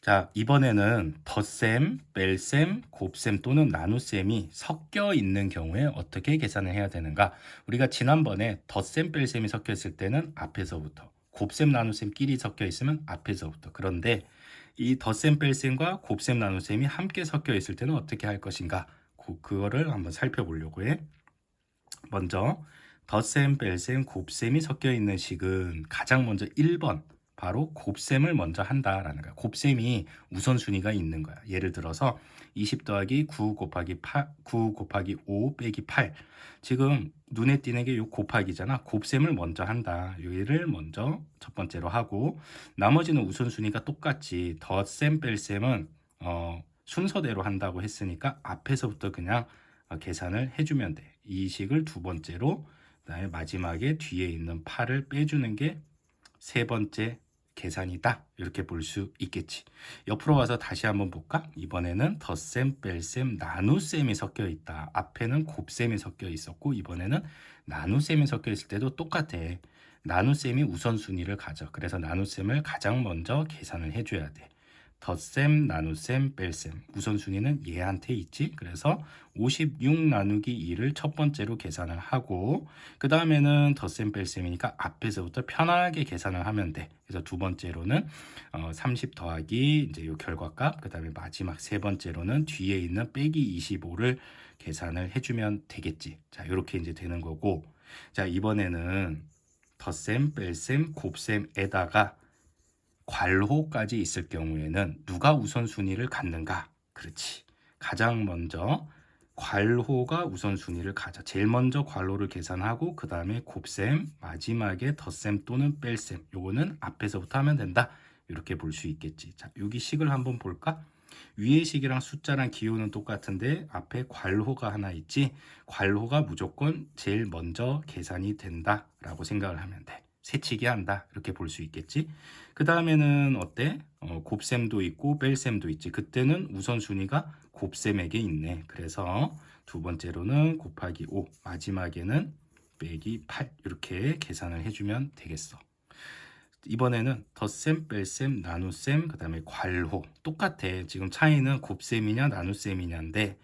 자, 이번에는 덧셈, 뺄셈, 곱셈 또는 나눗셈이 섞여 있는 경우에 어떻게 계산을 해야 되는가? 우리가 지난번에 덧셈, 뺄셈이 섞여 있을 때는 앞에서부터, 곱셈, 나눗셈끼리 섞여 있으면 앞에서부터. 그런데 이 덧셈, 뺄셈과 곱셈, 나눗셈이 함께 섞여 있을 때는 어떻게 할 것인가? 그거를 한번 살펴보려고 해. 먼저 덧셈, 뺄셈, 곱셈이 섞여 있는 식은 가장 먼저 1번 바로 곱셈을 먼저 한다라는 거야. 곱셈이 우선순위가 있는 거야. 예를 들어서 20 더하기 9 곱하기 8, 9 곱하기 5 빼기 8. 지금 눈에 띄는 게 요 곱하기잖아. 곱셈을 먼저 한다. 요일을 먼저 첫 번째로 하고 나머지는 우선순위가 똑같지. 덧셈, 뺄셈은 순서대로 한다고 했으니까 앞에서부터 그냥 계산을 해주면 돼. 이 식을 두 번째로, 그다음에 마지막에 뒤에 있는 8을 빼주는 게 세 번째 계산이다. 이렇게 볼 수 있겠지. 옆으로 와서 다시 한번 볼까? 이번에는 덧셈, 뺄셈, 나눗셈이 섞여 있다. 앞에는 곱셈이 섞여 있었고 이번에는 나눗셈이 섞여 있을 때도 똑같아. 나눗셈이 우선순위를 가져. 그래서 나눗셈을 가장 먼저 계산을 해줘야 돼. 덧셈, 나눗셈, 뺄셈. 우선순위는 얘한테 있지. 그래서 56 나누기 2를 첫 번째로 계산을 하고 그 다음에는 덧셈, 뺄셈이니까 앞에서부터 편하게 계산을 하면 돼. 그래서 두 번째로는 30 더하기 이제 요 결과값, 그 다음에 마지막 세 번째로는 뒤에 있는 빼기 25를 계산을 해주면 되겠지. 자, 이렇게 이제 되는 거고. 자, 이번에는 덧셈, 뺄셈, 곱셈에다가 괄호까지 있을 경우에는 누가 우선순위를 갖는가? 그렇지. 가장 먼저 괄호가 우선순위를 가져. 제일 먼저 괄호를 계산하고 그 다음에 곱셈, 마지막에 덧셈 또는 뺄셈. 요거는 앞에서부터 하면 된다. 이렇게 볼 수 있겠지. 자, 여기 식을 한번 볼까? 위의 식이랑 숫자랑 기호는 똑같은데 앞에 괄호가 하나 있지. 괄호가 무조건 제일 먼저 계산이 된다라고 생각을 하면 돼. 세치기 한다 이렇게 볼 수 있겠지. 그 다음에는 어때? 곱셈도 있고 뺄셈도 있지. 그때는 우선순위가 곱셈에게 있네. 그래서 두 번째로는 곱하기 5, 마지막에는 빼기 8 이렇게 계산을 해주면 되겠어. 이번에는 덧셈, 뺄셈, 나눗셈, 그 다음에 괄호 똑같아. 지금 차이는 곱셈이냐 나눗셈이냐인데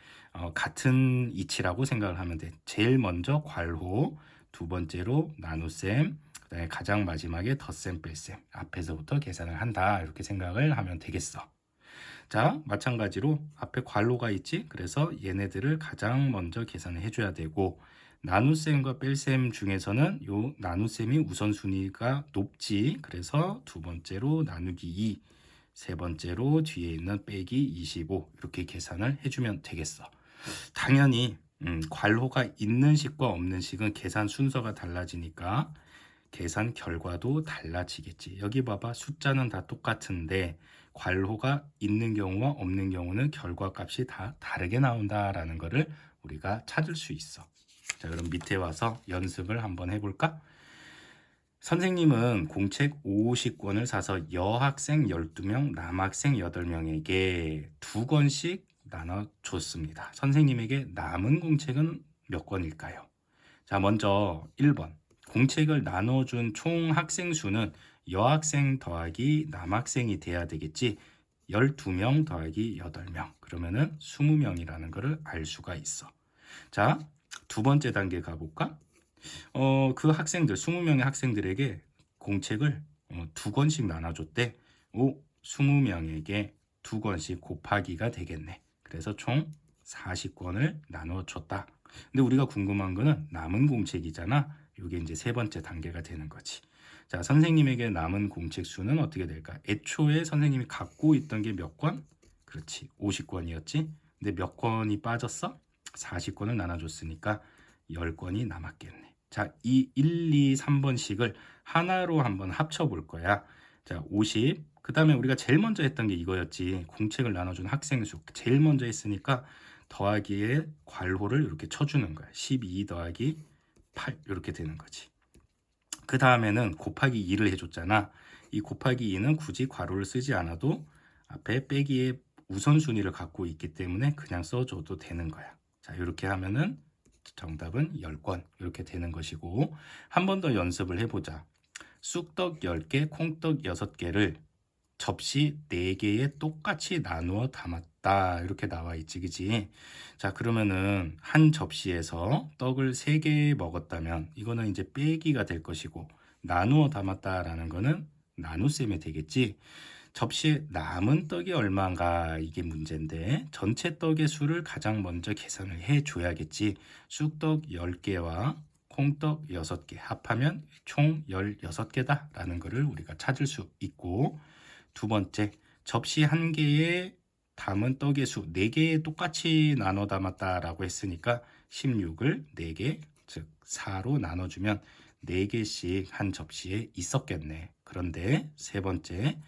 같은 이치라고 생각을 하면 돼. 제일 먼저 괄호, 두 번째로 나눗셈, 그 다음에 가장 마지막에 덧셈, 뺄셈 앞에서부터 계산을 한다 이렇게 생각을 하면 되겠어. 자, 마찬가지로 앞에 괄호가 있지. 그래서 얘네들을 가장 먼저 계산을 해줘야 되고 나눗셈과 뺄셈 중에서는 요 나눗셈이 우선순위가 높지. 그래서 두 번째로 나누기 2, 세 번째로 뒤에 있는 빼기 25 이렇게 계산을 해주면 되겠어. 당연히 괄호가 있는 식과 없는 식은 계산 순서가 달라지니까 계산 결과도 달라지겠지. 여기 봐봐. 숫자는 다 똑같은데 괄호가 있는 경우와 없는 경우는 결과값이 다 다르게 나온다라는 것을 우리가 찾을 수 있어. 자, 그럼 밑에 와서 연습을 한번 해볼까? 선생님은 공책 50권을 사서 여학생 12명, 남학생 8명에게 2권씩 나눠줬습니다. 선생님에게 남은 공책은 몇 권일까요? 자, 먼저 1번. 공책을 나눠준 총 학생 수는 여학생 더하기 남학생이 돼야 되겠지. 12명 더하기 8명. 그러면은 20명이라는 것을 알 수가 있어. 자, 두 번째 단계 가볼까? 그 학생들, 20명의 학생들에게 공책을 2권씩 나눠줬대. 20명에게 2권씩 곱하기가 되겠네. 그래서 총 40권을 나눠줬다. 근데 우리가 궁금한 거는 남은 공책이잖아. 이게 이제 세 번째 단계가 되는 거지. 자, 선생님에게 남은 공책 수는 어떻게 될까? 애초에 선생님이 갖고 있던 게 몇 권? 그렇지, 50권이었지. 근데 몇 권이 빠졌어? 40권을 나눠줬으니까 10권이 남았겠네. 자, 이 1, 2, 3번씩을 하나로 한번 합쳐볼 거야. 자, 50. 그 다음에 우리가 제일 먼저 했던 게 이거였지. 공책을 나눠준 학생 수. 제일 먼저 했으니까 더하기에 괄호를 이렇게 쳐주는 거야. 12 더하기 8 이렇게 되는 거지. 그 다음에는 곱하기 2를 해줬잖아. 이 곱하기 2는 굳이 괄호를 쓰지 않아도 앞에 빼기의 우선순위를 갖고 있기 때문에 그냥 써줘도 되는 거야. 자, 이렇게 하면은 정답은 10권 이렇게 되는 것이고, 한 번 더 연습을 해보자. 쑥떡 10개, 콩떡 6개를 접시 4개에 똑같이 나누어 담았다. 이렇게 나와 있지, 그지? 자, 그러면은 한 접시에서 떡을 3개 먹었다면 이거는 이제 빼기가 될 것이고, 나누어 담았다라는 거는 나눗셈이 되겠지. 접시에 남은 떡이 얼마인가 이게 문제인데, 전체 떡의 수를 가장 먼저 계산을 해 줘야겠지. 쑥떡 10개와 콩떡 6개 합하면 총 16개다 라는 것을 우리가 찾을 수 있고, 두 번째, 접시 한 개에 담은 떡의 수 4개에 똑같이 나눠 담았다라고 했으니까 16을 4개, 즉 4로 나눠주면 4개씩 한 접시에 있었겠네. 그런데 세 번째,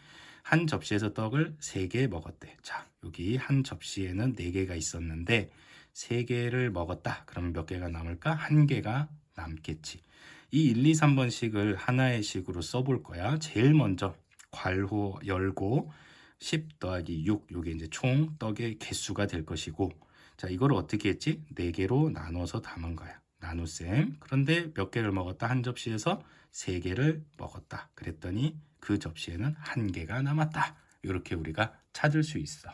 한 접시에서 떡을 3개 먹었대. 자, 여기 한 접시에는 4개가 있었는데 3개를 먹었다. 그럼 몇 개가 남을까? 1개가 남겠지. 이 1, 2, 3번씩을 하나의 식으로 써볼 거야. 제일 먼저 괄호 열고 10 더하기 6, 요게 이제 총 떡의 개수가 될 것이고, 자, 이걸 어떻게 했지? 4개로 나눠서 담은 거야. 나눗셈. 그런데 몇 개를 먹었다? 한 접시에서 3개를 먹었다. 그랬더니 그 접시에는 1개가 남았다. 이렇게 우리가 찾을 수 있어.